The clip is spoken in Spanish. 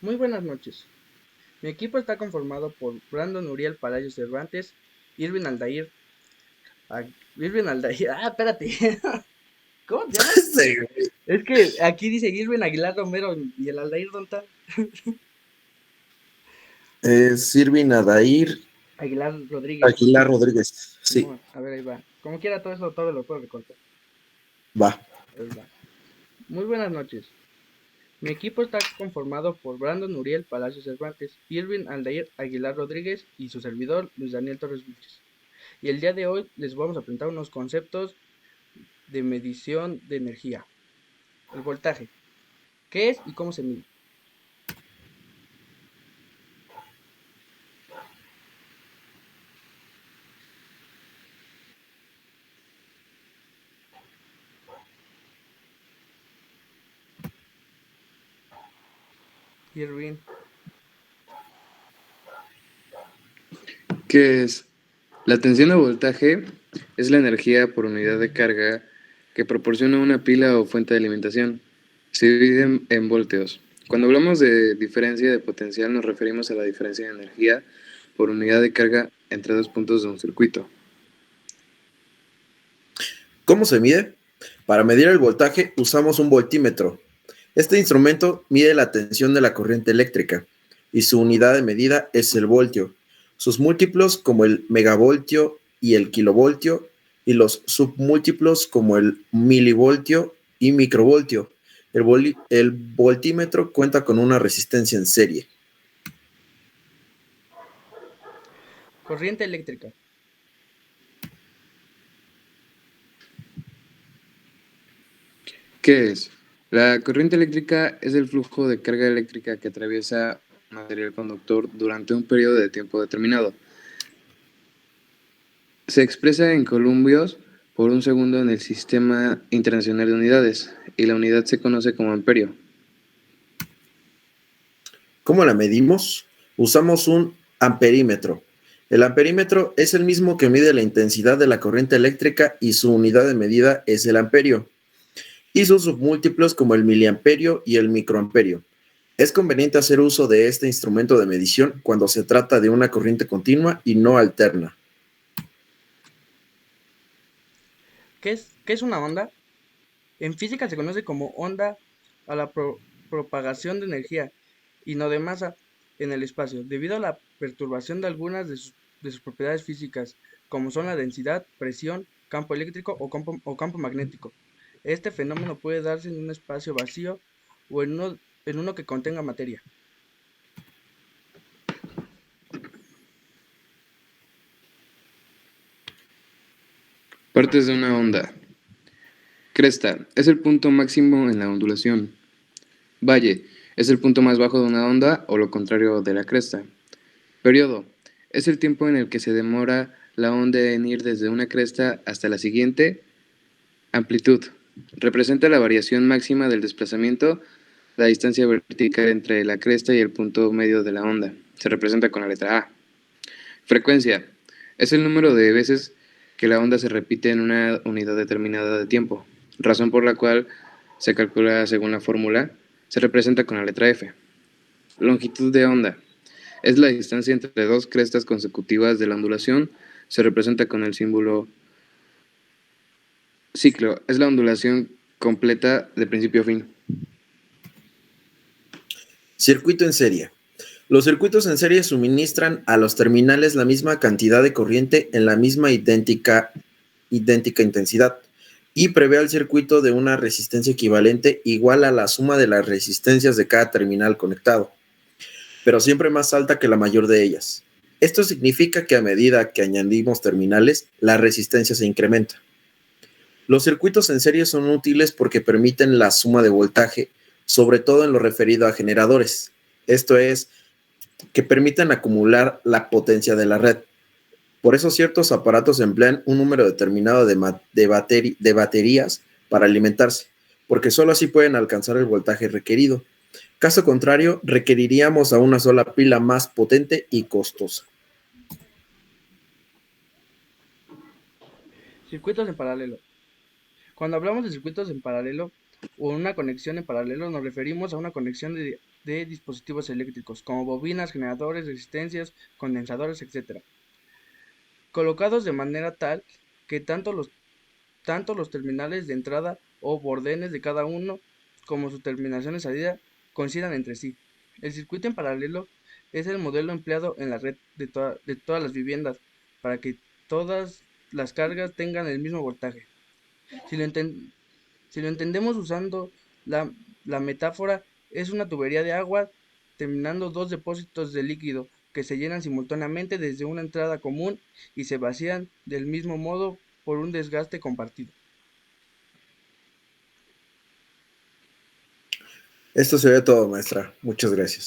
Muy buenas noches. Mi equipo está conformado por Brandon Uriel Palacios Cervantes, Irving Aldair, Irving Aldair, espérate, ¿cómo te llamas? Sí, Es que aquí dice Irving Aguilar Romero y el Aldair, ¿dónde está? Sirvin Adair Aguilar Rodríguez. Aguilar Rodríguez. Sí, Simón, a ver, ahí va. Como quiera, todo lo puedo recortar. va. Ahí va. Muy buenas noches. Mi equipo está conformado por Brandon Uriel Palacios Cervantes, Irving Aldair Aguilar Rodríguez y su servidor Luis Daniel Torres Vilches. Y el día de hoy les vamos a presentar unos conceptos de medición de energía. El voltaje. ¿Qué es y cómo se mide? Irving. ¿Qué es? La tensión de voltaje es la energía por unidad de carga que proporciona una pila o fuente de alimentación. Se divide en voltios. Cuando hablamos de diferencia de potencial nos referimos a la diferencia de energía por unidad de carga entre dos puntos de un circuito. ¿Cómo se mide? Para medir el voltaje usamos un voltímetro. Este instrumento mide la tensión de la corriente eléctrica y su unidad de medida es el voltio. Sus múltiplos como el megavoltio y el kilovoltio y los submúltiplos como el milivoltio y microvoltio. El voltímetro cuenta con una resistencia en serie. Corriente eléctrica. ¿Qué es? La corriente eléctrica es el flujo de carga eléctrica que atraviesa un material conductor durante un periodo de tiempo determinado. Se expresa en columbios por un segundo en el Sistema Internacional de Unidades, y la unidad se conoce como amperio. ¿Cómo la medimos? Usamos un amperímetro. El amperímetro es el mismo que mide la intensidad de la corriente eléctrica y su unidad de medida es el amperio, y sus submúltiplos como el miliamperio y el microamperio. Es conveniente hacer uso de este instrumento de medición cuando se trata de una corriente continua y no alterna. ¿Qué es una onda? En física se conoce como onda a la propagación de energía y no de masa en el espacio, debido a la perturbación de algunas de sus propiedades físicas, como son la densidad, presión, campo eléctrico o campo magnético. Este fenómeno puede darse en un espacio vacío o en uno que contenga materia. Partes de una onda. Cresta es el punto máximo en la ondulación. Valle es el punto más bajo de una onda o lo contrario de la cresta. Periodo es el tiempo en el que se demora la onda en ir desde una cresta hasta la siguiente. Amplitud representa la variación máxima del desplazamiento, la distancia vertical entre la cresta y el punto medio de la onda. Se representa con la letra A. Frecuencia es el número de veces que la onda se repite en una unidad determinada de tiempo, razón por la cual se calcula según la fórmula, se representa con la letra F. Longitud de onda es la distancia entre dos crestas consecutivas de la ondulación, se representa con el símbolo. Ciclo es la ondulación completa de principio a fin. Circuito en serie. Los circuitos en serie suministran a los terminales la misma cantidad de corriente en la misma idéntica intensidad y prevé al circuito de una resistencia equivalente igual a la suma de las resistencias de cada terminal conectado, pero siempre más alta que la mayor de ellas. Esto significa que a medida que añadimos terminales, la resistencia se incrementa. Los circuitos en serie son útiles porque permiten la suma de voltaje, sobre todo en lo referido a generadores. Esto es, que permiten acumular la potencia de la red. Por eso ciertos aparatos emplean un número determinado de baterías para alimentarse, porque solo así pueden alcanzar el voltaje requerido. Caso contrario, requeriríamos a una sola pila más potente y costosa. Circuitos en paralelo. Cuando hablamos de circuitos en paralelo, o una conexión en paralelo nos referimos a una conexión de dispositivos eléctricos, como bobinas, generadores, resistencias, condensadores, etc., colocados de manera tal que tanto los terminales de entrada o bordenes de cada uno como su terminación de salida coincidan entre sí. El circuito en paralelo es el modelo empleado en la red de todas las viviendas para que todas las cargas tengan el mismo voltaje. Si lo, enten- si lo entendemos usando la, la metáfora, es una tubería de agua terminando dos depósitos de líquido que se llenan simultáneamente desde una entrada común y se vacían del mismo modo por un desgaste compartido. Esto sería todo, maestra. Muchas gracias.